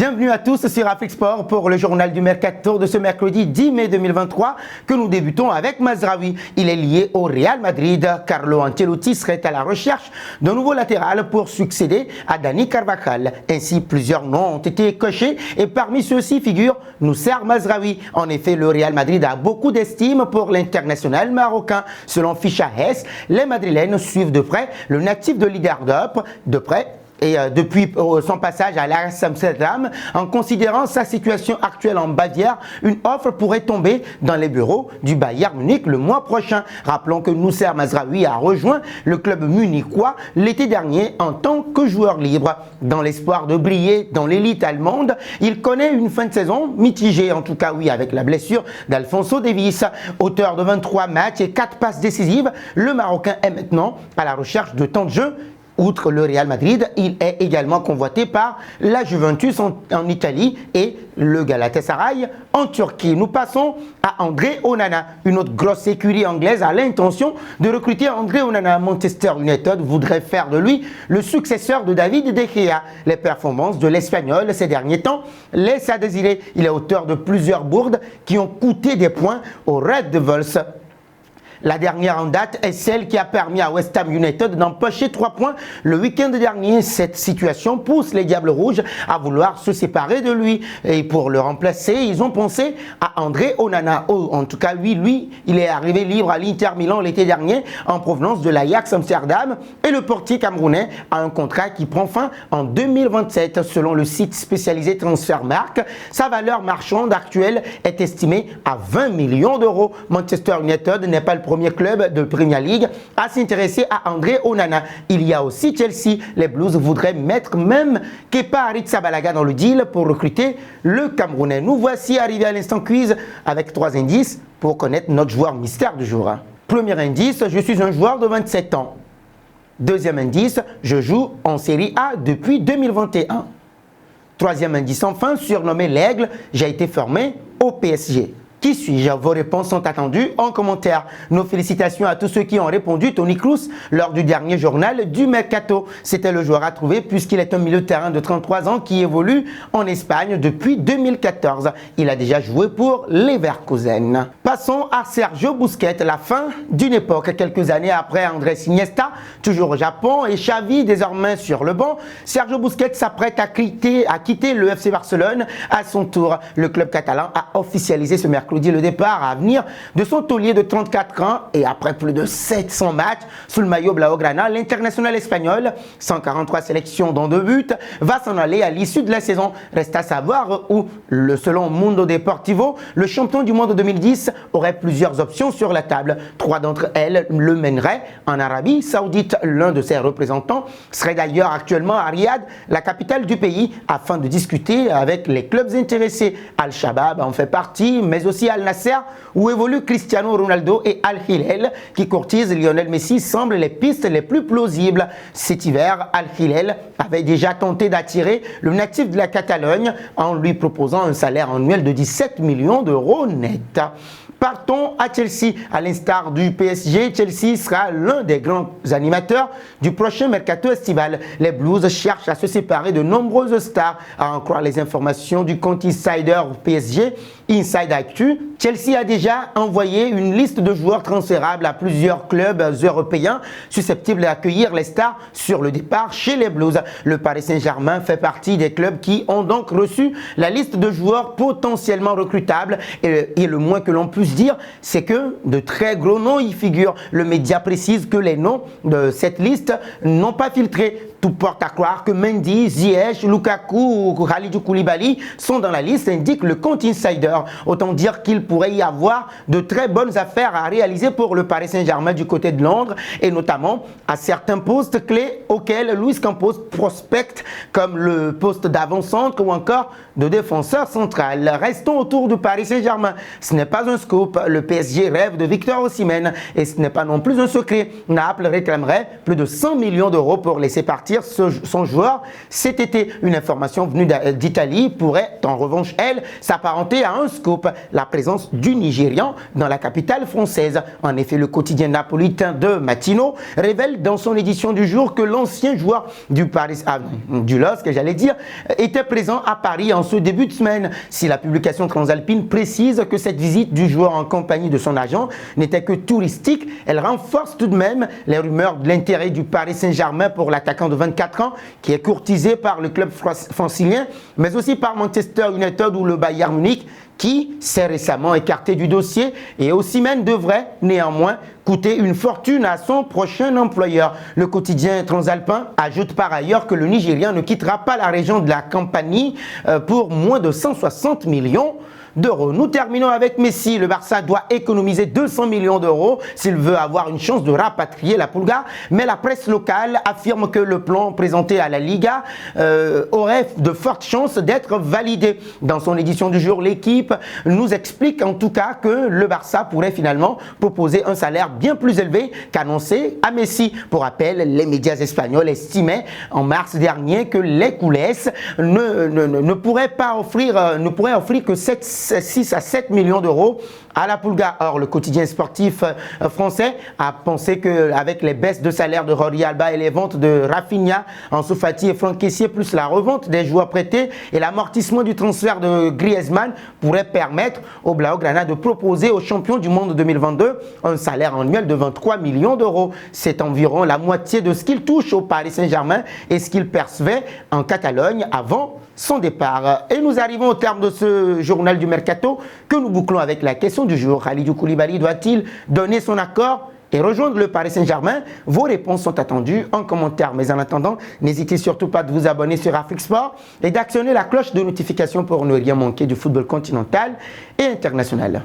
Bienvenue à tous sur Afrique Sport pour le journal du Mercato de ce mercredi 10 mai 2023 que nous débutons avec Mazraoui. Il est lié au Real Madrid. Carlo Ancelotti serait à la recherche d'un nouveau latéral pour succéder à Dani Carvajal. Ainsi, plusieurs noms ont été cochés et parmi ceux-ci figure Noussair Mazraoui. En effet, le Real Madrid a beaucoup d'estime pour l'international marocain. Selon Ficha Hess, les Madrilènes suivent de près le natif de Leiderdorp, depuis son passage à l'Ajax Amsterdam, en considérant sa situation actuelle en Bavière, une offre pourrait tomber dans les bureaux du Bayern Munich le mois prochain. Rappelons que Noussair Mazraoui a rejoint le club munichois l'été dernier en tant que joueur libre. Dans l'espoir de briller dans l'élite allemande, il connaît une fin de saison mitigée, en tout cas oui, avec la blessure d'Alphonso Davies. Auteur de 23 matchs et 4 passes décisives, le Marocain est maintenant à la recherche de temps de jeu. Outre le Real Madrid, il est également convoité par la Juventus en Italie et le Galatasaray en Turquie. Nous passons à André Onana. Une autre grosse écurie anglaise a l'intention de recruter André Onana. Manchester United voudrait faire de lui le successeur de David De Gea. Les performances de l'Espagnol ces derniers temps laissent à désirer. Il est auteur de plusieurs bourdes qui ont coûté des points aux Red Devils. La dernière en date est celle qui a permis à West Ham United d'empocher 3 points le week-end dernier. Cette situation pousse les Diables Rouges à vouloir se séparer de lui. Et pour le remplacer, ils ont pensé à André Onana. En tout cas, lui, il est arrivé libre à l'Inter Milan l'été dernier en provenance de l'Ajax Amsterdam. Et le portier camerounais a un contrat qui prend fin en 2027. Selon le site spécialisé Transfermarkt, sa valeur marchande actuelle est estimée à 20 millions d'euros. Manchester United n'est pas le premier club de Premier League à s'intéresser à André Onana. Il y a aussi Chelsea. Les Blues voudraient mettre même Kepa Arrizabalaga dans le deal pour recruter le Camerounais. Nous voici arrivés à l'instant quiz avec 3 indices pour connaître notre joueur mystère du jour. Premier indice, je suis un joueur de 27 ans. Deuxième indice, je joue en Série A depuis 2021. Troisième indice enfin, surnommé l'Aigle, j'ai été formé au PSG. Qui suis-je? Vos réponses sont attendues en commentaire. Nos félicitations à tous ceux qui ont répondu. Tony Kroos, lors du dernier journal du Mercato. C'était le joueur à trouver puisqu'il est un milieu de terrain de 33 ans qui évolue en Espagne depuis 2014. Il a déjà joué pour Leverkusen. Passons à Sergio Busquets, la fin d'une époque. Quelques années après Andrés Iniesta, toujours au Japon, et Xavi désormais sur le banc, Sergio Busquets s'apprête à quitter le FC Barcelone à son tour. Le club catalan a officialisé ce mercredi le départ à venir de son taulier de 34 ans et après plus de 700 matchs sous le maillot Blaugrana, l'international espagnol, 143 sélections dont 2 buts, va s'en aller à l'issue de la saison. Reste à savoir où, selon Mundo Deportivo, le champion du monde 2010 aurait plusieurs options sur la table. 3 d'entre elles le mèneraient en Arabie Saoudite. L'un de ses représentants serait d'ailleurs actuellement à Riyad, la capitale du pays, afin de discuter avec les clubs intéressés. Al-Shabaab en fait partie, mais aussi Al Nasser où évoluent Cristiano Ronaldo et Al Hilal qui courtisent Lionel Messi semblent les pistes les plus plausibles. Cet hiver, Al Hilal avait déjà tenté d'attirer le natif de la Catalogne en lui proposant un salaire annuel de 17 millions d'euros net. Partons à Chelsea. À l'instar du PSG, Chelsea sera l'un des grands animateurs du prochain mercato estival. Les Blues cherchent à se séparer de nombreuses stars. À en croire les informations du compte Insider PSG, Inside Actu, Chelsea a déjà envoyé une liste de joueurs transférables à plusieurs clubs européens susceptibles d'accueillir les stars sur le départ chez les Blues. Le Paris Saint-Germain fait partie des clubs qui ont donc reçu la liste de joueurs potentiellement recrutables et le moins que l'on puisse dire, c'est que de très gros noms y figurent. Le média précise que les noms de cette liste n'ont pas filtré. Tout porte à croire que Mendy, Ziyech, Lukaku ou Khalidou Koulibaly sont dans la liste, indique le compte Insider. Autant dire qu'il pourrait y avoir de très bonnes affaires à réaliser pour le Paris Saint-Germain du côté de Londres et notamment à certains postes clés auxquels Luis Campos prospecte comme le poste d'avant-centre ou encore de défenseur central. Restons autour du Paris Saint-Germain. Ce n'est pas un scoop. scoop, le PSG rêve de Victor Osimhen et ce n'est pas non plus un secret. Naples réclamerait plus de 100 millions d'euros pour laisser partir son joueur cet été. Une information venue d'Italie pourrait en revanche, elle, s'apparenter à un scoop, la présence du Nigérian dans la capitale française. En effet, le quotidien napolitain de Mattino révèle dans son édition du jour que l'ancien joueur du LOSC, était présent à Paris en ce début de semaine. Si la publication transalpine précise que cette visite du joueur en compagnie de son agent n'était que touristique, elle renforce tout de même les rumeurs de l'intérêt du Paris Saint-Germain pour l'attaquant de 24 ans qui est courtisé par le club francilien, mais aussi par Manchester United ou le Bayern Munich qui s'est récemment écarté du dossier, et Osimhen devrait néanmoins coûter une fortune à son prochain employeur. Le quotidien transalpin ajoute par ailleurs que le Nigérian ne quittera pas la région de la Campanie pour moins de 160 millions d'euros. Nous terminons avec Messi. Le Barça doit économiser 200 millions d'euros s'il veut avoir une chance de rapatrier la Pulga, mais la presse locale affirme que le plan présenté à la Liga aurait de fortes chances d'être validé. Dans son édition du jour, l'équipe nous explique en tout cas que le Barça pourrait finalement proposer un salaire bien plus élevé qu'annoncé à Messi. Pour rappel, les médias espagnols estimaient en mars dernier que les Culés ne pourraient offrir que 6 à 7 millions d'euros à la Pulga. Or, le quotidien sportif français a pensé qu'avec les baisses de salaire de Jordi Alba et les ventes de Rafinha, Ansu Fati et Franck Kessié, plus la revente des joueurs prêtés et l'amortissement du transfert de Griezmann pourrait permettre au Blaugrana de proposer aux champions du monde 2022 un salaire annuel de 23 millions d'euros. C'est environ la moitié de ce qu'il touche au Paris Saint-Germain et ce qu'il percevait en Catalogne avant son départ. Et nous arrivons au terme de ce journal du Mercato que nous bouclons avec la question du jour. Khalidou Koulibaly doit-il donner son accord et rejoindre le Paris Saint-Germain? Vos réponses sont attendues en commentaire. Mais en attendant, n'hésitez surtout pas de vous abonner sur Afrique Sport et d'actionner la cloche de notification pour ne rien manquer du football continental et international.